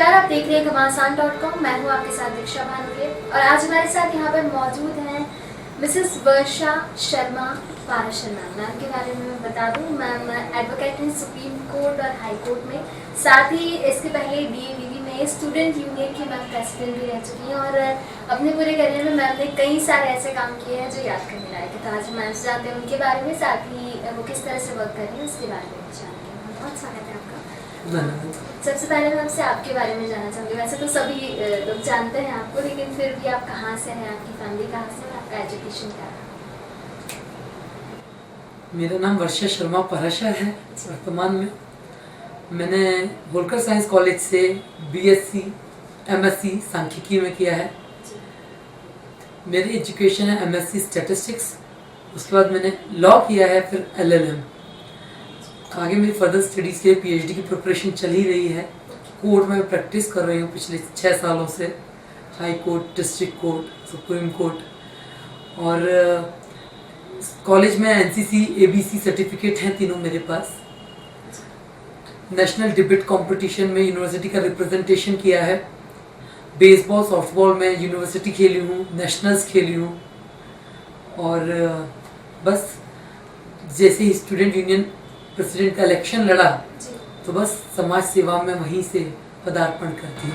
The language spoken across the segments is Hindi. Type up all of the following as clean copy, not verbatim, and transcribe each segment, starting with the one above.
नमस्कार, आप देख रहे हैं घमासान.com। मैं हूं आपके साथ दीक्षा भानुके और आज हमारे साथ यहाँ पर मौजूद हैं मिसेस वर्षा शर्मा पाराशर मैम के बारे में मैं बता दूं। मैम एडवोकेट हैं सुप्रीम कोर्ट और हाई कोर्ट में, साथ ही इसके पहले DAVV में स्टूडेंट यूनियन की मैम प्रेसिडेंट भी रह चुकी हैं और अपने पूरे करियर में मैम ने कई सारे ऐसे काम किए हैं जो याद करने लायक है। तो आज मैम से जानते हैं उनके बारे में, साथ ही वो किस तरह से वर्क कर रही है उसके बारे में जानते हैं। बहुत स्वागत है आपका। सबसे पहले मैं आपसे आपके बारे में जानना चाहूँगी। वैसे तो सभी लोग जानते हैं आपको, लेकिन फिर भी आप कहाँ से हैं, आपकी फैमिली कहाँ से है, आपका एजुकेशन क्या है? मेरा नाम वर्षा शर्मा पाराशर है। वर्तमान में मैंने होलकर साइंस कॉलेज से BSc MSc सांख्यिकी में किया है। मेरी एजुकेशन है MSc स्टैटिस्टिक्स। उसके बाद मैंने लॉ किया है, फिर LLM। आगे मेरी फर्दर स्टडीज़ के लिए PhD की प्रिपरेशन चल ही रही है। कोर्ट में प्रैक्टिस कर रही हूँ पिछले 6 सालों से, high court, district court, supreme court. और कॉलेज में NCC ABC सर्टिफिकेट हैं तीनों मेरे पास। नेशनल डिबेट कंपटीशन में यूनिवर्सिटी का रिप्रेजेंटेशन किया है। बेसबॉल, सॉफ्टबॉल में यूनिवर्सिटी खेली हूँ, नेशनल्स खेली हूँ। और बस जैसे ही स्टूडेंट यूनियन प्रेसिडेंट का इलेक्शन लड़ा तो बस समाज सेवा में वहीं से पदार्पण कर दिया।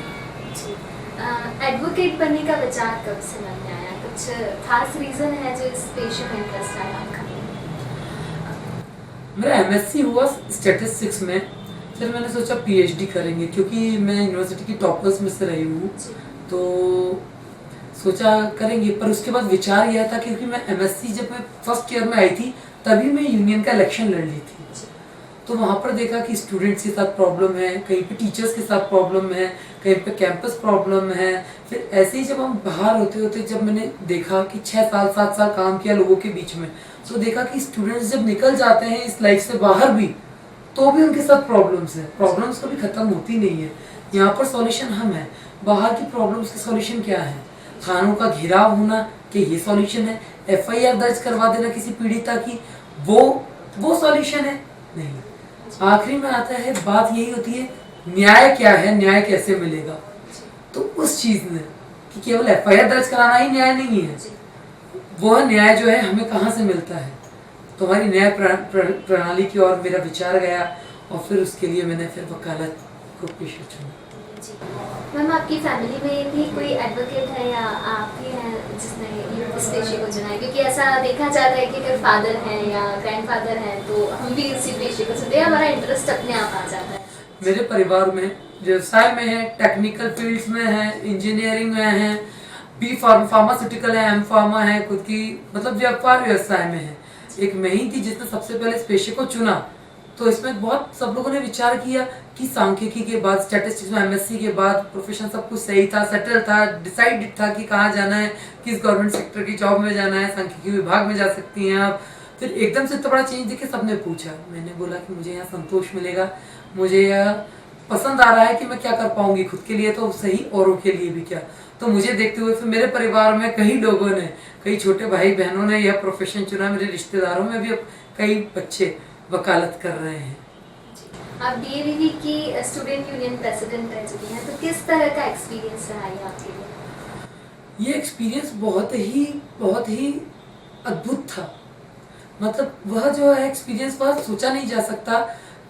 एडवोकेट बनने का विचार कब से मन में आया? कुछ खास रीजन है जो इस पेशे में इंटरेस्ट आया आपका? मेरा MSc हुआ स्टैटिस्टिक्स में, फिर मैंने सोचा PhD करेंगे, क्योंकि मैं यूनिवर्सिटी की टॉपर्स में से रही हूँ तो सोचा करेंगे। पर उसके बाद विचार यह था, क्योंकि मैं MSc जब मैं फर्स्ट ईयर में आई थी तभी मैं यूनियन का इलेक्शन लड़ ली थी, तो वहाँ पर देखा कि स्टूडेंट्स के साथ प्रॉब्लम है, कहीं पे टीचर्स के साथ प्रॉब्लम है, कहीं पे कैंपस प्रॉब्लम है। फिर ऐसे ही जब हम बाहर होते होते जब मैंने देखा कि 6 साल 7 साल काम किया लोगों के बीच में, तो देखा कि स्टूडेंट्स जब निकल जाते हैं इस लाइफ से बाहर भी, तो भी उनके साथ प्रॉब्लम्स है। प्रॉब्लम्स कभी खत्म होती नहीं है। यहाँ पर सॉल्यूशन हम है, बाहर की प्रॉब्लम्स के सॉल्यूशन क्या है? थानों का घेराव होना कि ये सॉल्यूशन है, FIR दर्ज करवा देना किसी पीड़िता की, वो सॉल्यूशन है? नहीं। आखिरी में आता है, बात यही होती है न्याय क्या है, न्याय कैसे मिलेगा। तो उस चीज में कि केवल FIR दर्ज कराना ही न्याय नहीं है, वो न्याय जो है हमें कहाँ से मिलता है। तो हमारी न्याय प्रणाली की ओर मेरा विचार गया और फिर उसके लिए मैंने फिर वकालत को पेशा चुना। मैम, आपकी फैमिली में भी कोई एडवोकेट है या आप ही हैं जिसने इस पेशे को चुना है? क्योंकि ऐसा देखा जाता है कि अगर फादर हैं या ग्रैंडफादर हैं तो हम भी उसी पेशे को चुनते हैं, हमारा इंटरेस्ट अपने आप आ जाता है। मेरे परिवार में व्यवसाय में है, टेक्निकल फील्ड्स में है, इंजीनियरिंग में है, B फार्मास्यूटिकल है, M फार्मा है, खुद की मतलब व्यापार व्यवसाय में है। एक मैं ही थी जिसने सबसे पहले इस पेशे को चुना। तो इसमें बहुत सब लोगों ने विचार किया कि सांख्यिकी के बाद, स्टैटिस्टिक्स में MSc के बाद प्रोफेशन सब कुछ सही था, सेटल था, डिसाइडेड था कि कहाँ जाना है, किस गवर्नमेंट सेक्टर की जॉब में जाना है, सांख्यिकी विभाग में जा सकती हैं आप। फिर एकदम से इतना बड़ा चेंज देखे सबने पूछा। मैंने बोला कि मुझे यहाँ संतोष मिलेगा, मुझे यह पसंद आ रहा है कि मैं क्या कर पाऊंगी खुद के लिए तो सही, औरों के लिए भी क्या। तो मुझे देखते हुए फिर मेरे परिवार में कई लोगों ने, कई छोटे भाई बहनों ने यह प्रोफेशन चुना। मेरे रिश्तेदारों में भी अब कई बच्चे वकालत कर रहे हैं। आप DAVV की स्टूडेंट यूनियन प्रेसिडेंट रह चुकी हैं, तो किस तरह का एक्सपीरियंस रहा है आपके लिए? ये एक्सपीरियंस बहुत ही अद्भुत था। मतलब वह जो है एक्सपीरियंस वह सोचा नहीं जा सकता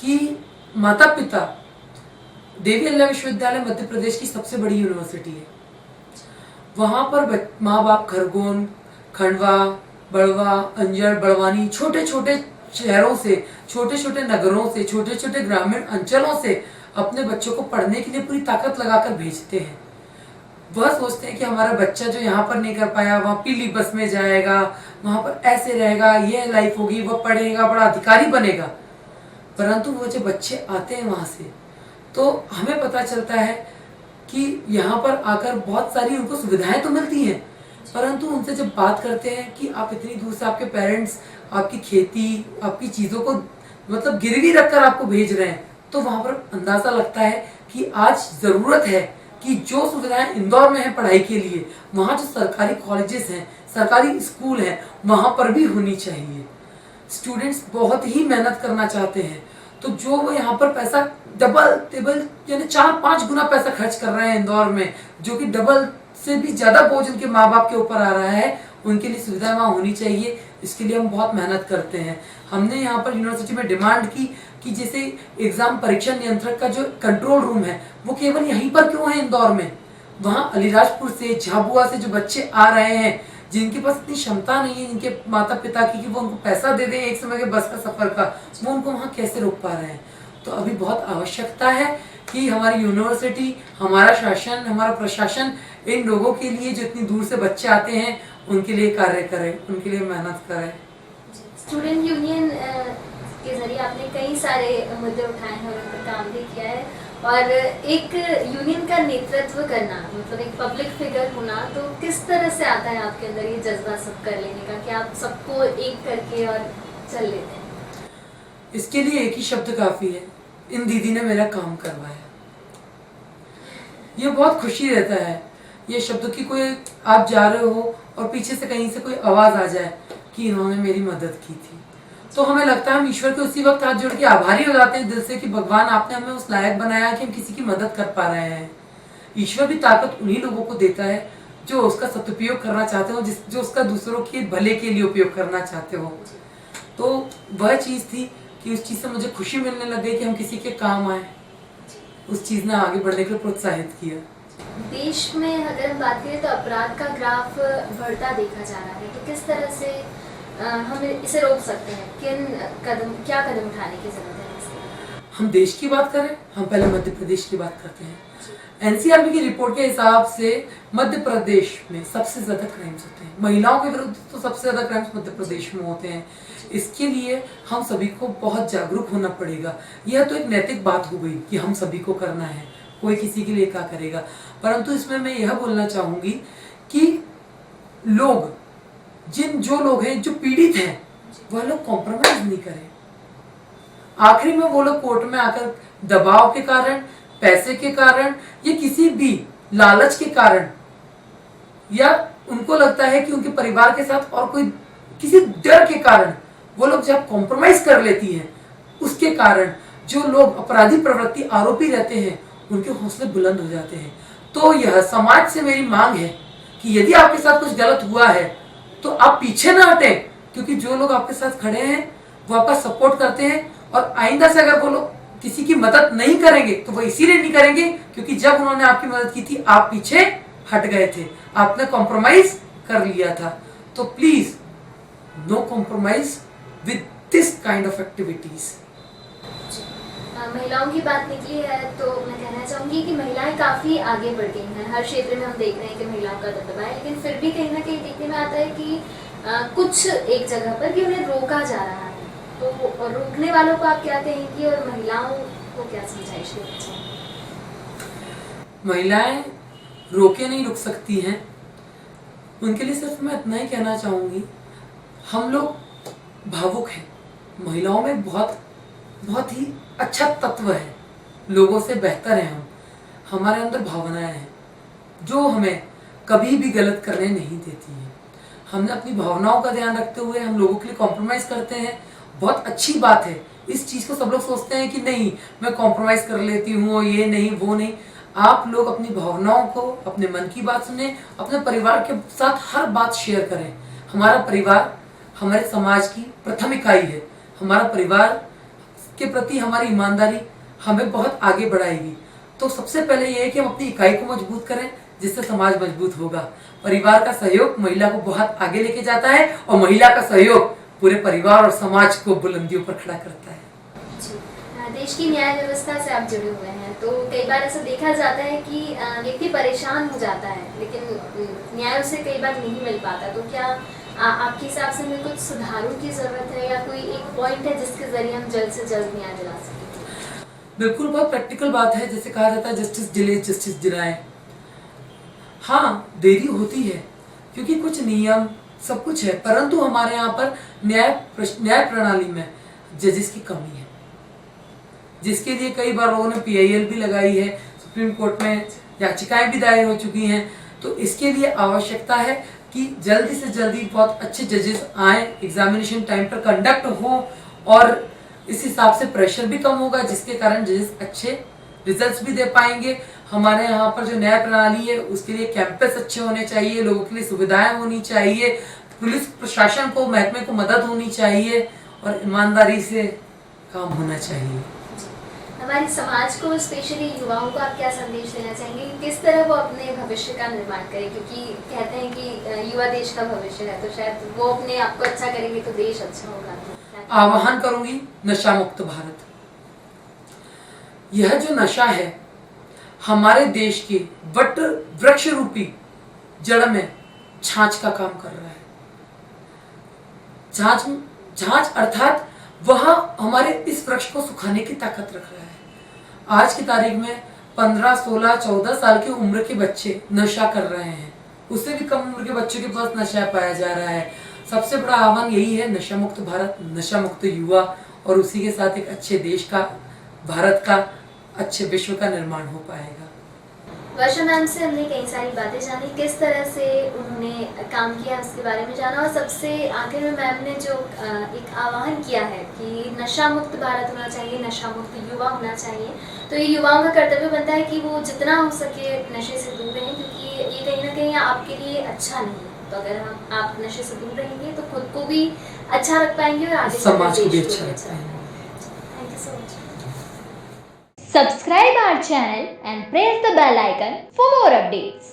कि माता पिता, देवी अल्लाह विश्वविद्यालय मध्य प्रदेश की सबसे बड़ी यूनिवर्सिटी है, वहाँ पर माँ बाप खरगोन, खंडवा, बड़वा, अंजड़, बड़वानी, छोटे छोटे शहरों से, छोटे छोटे नगरों से, छोटे छोटे ग्रामीण अंचलों से अपने बच्चों को पढ़ने के लिए पूरी ताकत लगाकर भेजते हैं। वह सोचते हैं कि हमारा बच्चा जो यहाँ पर नहीं कर पाया वहाँ पीली बस में जाएगा, वहाँ पर ऐसे रहेगा, यह लाइफ होगी, वह पढ़ेगा, बड़ा अधिकारी बनेगा। परंतु वो जब बच्चे आते हैं वहाँ से तो हमें पता चलता है कि यहाँ पर आकर बहुत सारी उनको सुविधाएं तो मिलती हैं, परंतु उनसे जब बात करते हैं कि आप इतनी दूर से, आपके पेरेंट्स आपकी खेती, आपकी चीज़ों को मतलब गिरवी रखकर आपको भेज रहे हैं, तो वहाँ पर अंदाज़ा लगता है कि आज ज़रूरत है कि जो सुविधाएं इंदौर में है पढ़ाई के लिए, वहाँ जो सरकारी कॉलेजेस हैं, सरकारी स्कूल हैं, वहाँ पर भी होनी चाहिए। स्टूडेंट्स बहुत ही मेहनत करना चाहते हैं, तो जो वो यहाँ पर पैसा डबल टेबल यानी 4-5 गुना पैसा खर्च कर रहे हैं इंदौर में, जो कि डबल से भी ज्यादा बोझ उनके माँ बाप के ऊपर आ रहा है, उनके लिए सुविधाएं वहाँ होनी चाहिए। इसके लिए हम बहुत मेहनत करते हैं। हमने यहाँ पर यूनिवर्सिटी में डिमांड की कि जैसे एग्जाम परीक्षा नियंत्रक का जो कंट्रोल रूम है वो केवल यहीं पर क्यों है इंदौर में, वहाँ अलीराजपुर से, झाबुआ से जो बच्चे आ रहे हैं जिनके पास इतनी क्षमता नहीं है जिनके माता पिता की कि वो उनको पैसा दे दें एक समय के बस का सफर का, वो उनको वहाँ कैसे रोक पा रहे हैं। तो अभी बहुत आवश्यकता है कि हमारी यूनिवर्सिटी, हमारा शासन, हमारा प्रशासन इन लोगों के लिए जो इतनी दूर से बच्चे आते हैं उनके लिए कार्य करे, उनके लिए मेहनत करे। स्टूडेंट यूनियन के जरिए आपने कई सारे मुद्दे उठाए हैं और उन पर काम भी किया है, और एक यूनियन का नेतृत्व करना, मतलब एक पब्लिक फिगर होना, तो किस तरह से आता है आपके अंदर ये जज्बा सब कर लेने का कि आप सबको एक करके और चल लेते हैं? इसके लिए एक ही शब्द काफी है, इन दीदी ने मेरा काम करवाया। ये बहुत खुशी रहता है ये शब्द की, कोई आप जा रहे हो और पीछे से कहीं से कोई आवाज आ जाए कि इन्होंने मेरी मदद की थी, तो हमें लगता है हम ईश्वर के उसी वक्त हाथ जोड़ के आभारी हो जाते हैं दिल से कि भगवान आपने हमें उस लायक बनाया कि हम किसी की मदद कर पा रहे हैं। ईश्वर भी ताकत उन्हीं लोगों को देता है जो उसका सदुपयोग करना चाहते हो, जो उसका दूसरों के भले के लिए उपयोग करना चाहते हो। तो वह चीज थी कि उस चीज से मुझे खुशी मिलने लग गई कि हम किसी के काम आए, उस चीज ने आगे बढ़ने के लिए प्रोत्साहित किया। देश में अगर हम बात करें तो अपराध का ग्राफ बढ़ता देखा जा रहा है, तो किस तरह से हम इसे रोक सकते हैं? क्या कदम उठाने की जरूरत है इसके? हम देश की बात करें, हम पहले मध्य प्रदेश की बात करते हैं। एनसीआरबी की रिपोर्ट के हिसाब से मध्य प्रदेश में सबसे ज्यादा क्राइम्स होते हैं, महिलाओं के विरुद्ध तो सबसे ज्यादा क्राइम्स मध्य प्रदेश में होते हैं। इसके लिए हम सभी को बहुत जागरूक होना पड़ेगा। यह तो एक नैतिक बात हो गई कि हम सभी को करना है, कोई किसी के लिए क्या करेगा, परंतु इसमें मैं यह बोलना चाहूंगी कि जो लोग हैं, जो पीड़ित हैं, वह लोग कॉम्प्रोमाइज नहीं करें। आखिरी में वो लोग कोर्ट में आकर दबाव के कारण, पैसे के कारण या किसी भी लालच के कारण, या उनको लगता है कि उनके परिवार के साथ और कोई किसी डर के कारण वो लोग जब कॉम्प्रोमाइज कर लेती हैं, उसके कारण जो लोग अपराधी प्रवृत्ति आरोपी रहते हैं उनके हौसले बुलंद हो जाते हैं। तो यह समाज से मेरी मांग है कि यदि आपके साथ कुछ गलत हुआ है तो आप पीछे ना हटें, क्योंकि जो लोग आपके साथ खड़े हैं वो आपका सपोर्ट करते हैं, और आइंदा से अगर वो लोग किसी की मदद नहीं करेंगे तो वो इसीलिए नहीं करेंगे क्योंकि जब उन्होंने आपकी मदद की थी आप पीछे हट गए थे, आपने कॉम्प्रोमाइज कर लिया था। तो please no compromise with this kind of activities. महिलाओं की बात निकली है तो मैं कहना चाहूंगी कि महिलाएं काफी आगे बढ़ गई हैं। हर क्षेत्र में हम देख रहे हैं कि महिलाओं का दबदबा है, लेकिन फिर भी कहीं ना कहीं देखने में आता है कि कुछ एक जगह पर भी उन्हें रोका जा रहा है। तो रोकने वालों को आप क्या कहेंगी और महिलाओं को क्या समझाइश देना चाहिए? महिलाएं रोके नहीं रुक सकती हैं, उनके लिए सिर्फ मैं इतना ही कहना चाहूंगी, हम लोग भावुक हैं। महिलाओं में बहुत ही अच्छा तत्व है, लोगों से बेहतर है हम, हमारे अंदर भावनाएं हैं जो हमें कभी भी गलत करने नहीं देती हैं। हमने अपनी भावनाओं का ध्यान रखते हुए हम लोगों के लिए कॉम्प्रोमाइज करते हैं, बहुत अच्छी बात है। इस चीज को सब लोग सोचते हैं कि नहीं मैं कॉम्प्रोमाइज कर लेती हूँ, ये नहीं वो नहीं। आप लोग अपनी भावनाओं को, अपने मन की बात सुने, अपने परिवार के साथ हर बात शेयर करें। हमारा परिवार हमारे समाज की प्रथम इकाई है। हमारा परिवार के प्रति हमारी ईमानदारी हमें बहुत आगे बढ़ाएगी। तो सबसे पहले यह है कि हम अपनी इकाई को मजबूत करें, जिससे समाज मजबूत होगा। परिवार का सहयोग महिला को बहुत आगे लेके जाता है और महिला का सहयोग पूरे परिवार और समाज को बुलंदियों पर खड़ा करता है। देश की न्याय व्यवस्था से आप जुड़े हुए हैं, तो कई बार ऐसा देखा जाता है कि व्यक्ति परेशान हो जाता है लेकिन न्याय उसे कई बार नहीं मिल पाता। तो क्या आपके हिसाब से हमें कुछ सुधारों की जरूरत है या कोई एक पॉइंट है जिसके जरिए हम जल्द से जल्द न्याय दिला सकें? बिल्कुल, बहुत प्रैक्टिकल बात है। जैसे कहा जाता है जस्टिस डिले जस्टिस डिनाय। हाँ, देरी होती है क्योंकि कुछ नियम सब कुछ है, परंतु हमारे यहाँ पर न्याय प्रणाली में जजेस की कमी है, जिसके लिए कई बार लोगों ने PIL भी लगाई है, सुप्रीम कोर्ट में याचिकाएं भी दायर हो चुकी हैं। तो इसके लिए आवश्यकता है कि जल्दी से जल्दी बहुत अच्छे जजेस आए, एग्जामिनेशन टाइम पर कंडक्ट हो और इस हिसाब से प्रेशर भी कम होगा, जिसके कारण जजेस अच्छे रिजल्ट्स भी दे पाएंगे। हमारे यहाँ पर जो न्याय प्रणाली है उसके लिए कैंपस अच्छे होने चाहिए, लोगों के लिए सुविधाएं होनी चाहिए, पुलिस प्रशासन को, महकमे को मदद होनी चाहिए और ईमानदारी से काम होना चाहिए। हमारे समाज को, स्पेशली युवाओं को आप क्या संदेश देना चाहेंगे कि किस तरह वो अपने भविष्य का निर्माण करें? क्योंकि कहते हैं कि युवा देश का भविष्य है, तो शायद वो अपने आप को अच्छा करेंगे तो देश अच्छा होगा। आह्वान करूंगी नशा मुक्त भारत। यह जो नशा है हमारे देश के वट वृक्ष रूपी जड़ में छाछ का काम कर रहा है। छाछ अर्थात वह हमारे इस वृक्ष को सुखाने की ताकत रख रहा है। आज की तारीख में 15, 16, 14 साल की उम्र के बच्चे नशा कर रहे हैं, उससे भी कम उम्र के बच्चों के पास नशा पाया जा रहा है। सबसे बड़ा आह्वान यही है, नशा मुक्त भारत, नशा मुक्त युवा, और उसी के साथ एक अच्छे देश का, भारत का, अच्छे विश्व का निर्माण हो पाएगा। वर्षा मैम से हमने कई सारी बातें जानी, किस तरह से उन्होंने काम किया उसके बारे में जाना, और सबसे आखिर में मैम ने जो एक आह्वान किया है कि नशा मुक्त भारत होना चाहिए, नशा मुक्त युवा होना चाहिए, तो ये युवाओं का कर्तव्य बनता है कि वो जितना हो सके नशे से दूर रहें, क्योंकि ये कहीं ना कहीं आपके लिए अच्छा नहीं है। तो अगर आप नशे से दूर रहेंगे तो खुद को भी अच्छा रख पाएंगे और आगे समाज को भी अच्छा रख पाएंगे। Thank you so much. Subscribe our channel and press the bell icon for more updates.